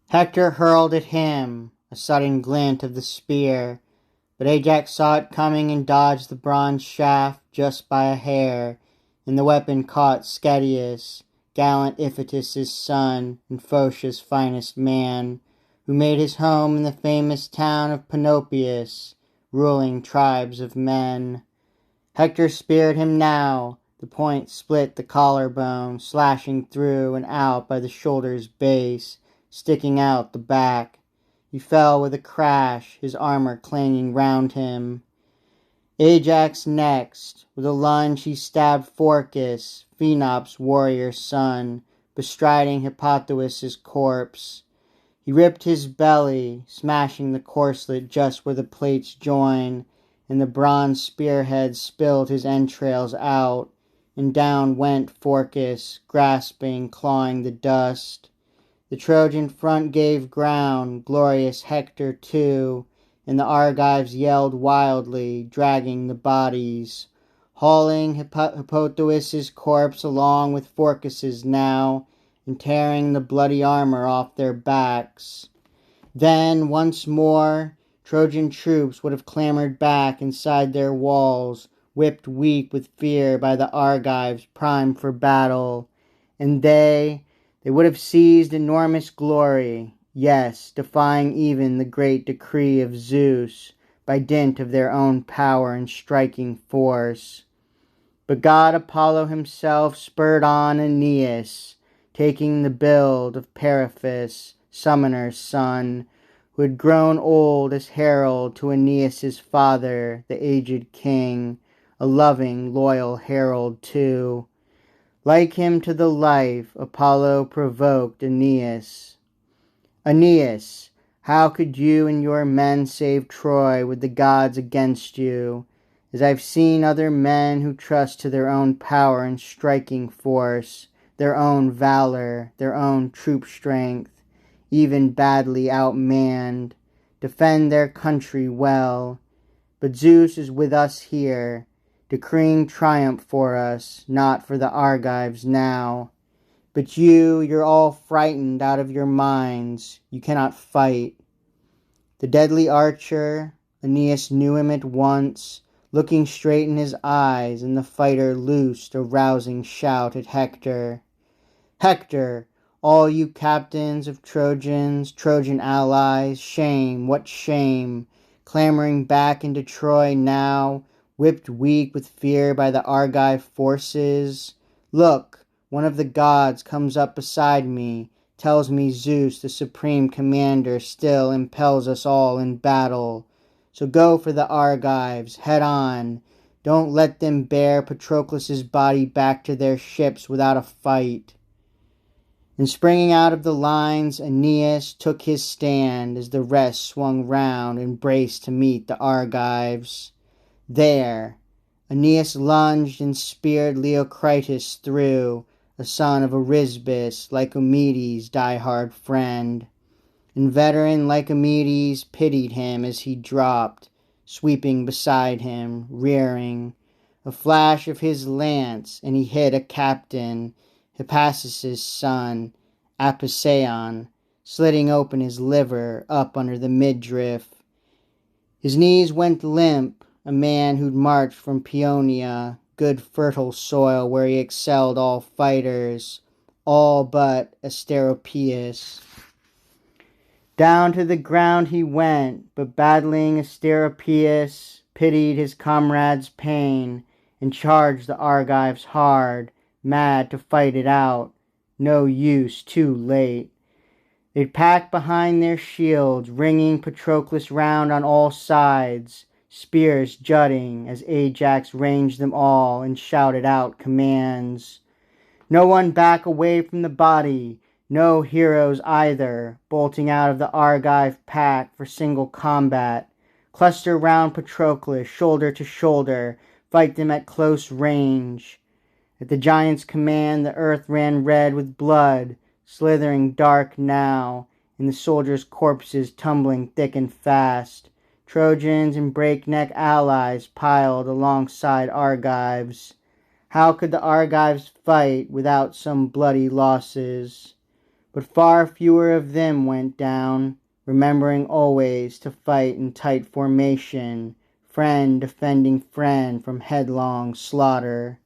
Hector hurled at him a sudden glint of the spear, but Ajax saw it coming and dodged the bronze shaft just by a hair, and the weapon caught Schedius, gallant Iphitus's son and Phocia's finest man, who made his home in the famous town of Panopeus, ruling tribes of men. Hector speared him now. The point split the collarbone, slashing through and out by the shoulder's base, sticking out the back. He fell with a crash, his armor clanging round him. Ajax next. With a lunge he stabbed Phorcys, Phaenop's warrior son, bestriding Hippothous' corpse. He ripped his belly, smashing the corslet just where the plates join, and the bronze spearhead spilled his entrails out, and down went Phorcys, grasping, clawing the dust. The Trojan front gave ground, glorious Hector too, and the Argives yelled wildly, dragging the bodies, hauling Hippothous' corpse along with Phorcys' now, and tearing the bloody armor off their backs. Then, once more, Trojan troops would have clambered back inside their walls, whipped weak with fear by the Argives primed for battle, and they would have seized enormous glory, yes, defying even the great decree of Zeus, by dint of their own power and striking force. But god Apollo himself spurred on Aeneas, taking the build of Periphas, summoner's son, who had grown old as herald to Aeneas' father, the aged king, a loving, loyal herald too. Like him to the life, Apollo provoked Aeneas. Aeneas, how could you and your men save Troy with the gods against you, as I've seen other men who trust to their own power and striking force, their own valor, their own troop strength, even badly outmanned, defend their country well. But Zeus is with us here, decreeing triumph for us, not for the Argives now. But you're all frightened out of your minds. You cannot fight. The deadly archer, Aeneas knew him at once, looking straight in his eyes, and the fighter loosed a rousing shout at Hector. Hector, all you captains of Trojans, Trojan allies, shame, what shame, clamoring back into Troy now, whipped weak with fear by the Argive forces. Look, one of the gods comes up beside me, tells me Zeus, the supreme commander, still impels us all in battle. So go for the Argives, head on. Don't let them bear Patroclus' body back to their ships without a fight. And springing out of the lines, Aeneas took his stand as the rest swung round and braced to meet the Argives. There, Aeneas lunged and speared Leocritus through, a son of Arisbus, Lycomedes' die-hard friend. And veteran Lycomedes pitied him as he dropped, sweeping beside him, rearing. A flash of his lance, and he hit a captain, Hippasus' son, Apisaon, slitting open his liver up under the midriff. His knees went limp, a man who'd marched from Paeonia, good fertile soil where he excelled all fighters, all but Asteropaeus. Down to the ground he went, but battling Asteropaeus, pitied his comrade's pain, and charged the Argives hard, mad to fight it out. No use, too late. They'd packed behind their shields, ringing Patroclus round on all sides, spears jutting as Ajax ranged them all and shouted out commands. No one back away from the body, no heroes either, bolting out of the Argive pack for single combat. Cluster round Patroclus, shoulder to shoulder, fight them at close range. At the giant's command the earth ran red with blood, slithering dark now, and the soldiers' corpses tumbling thick and fast. Trojans and breakneck allies piled alongside Argives. How could the Argives fight without some bloody losses? But far fewer of them went down, remembering always to fight in tight formation, friend defending friend from headlong slaughter.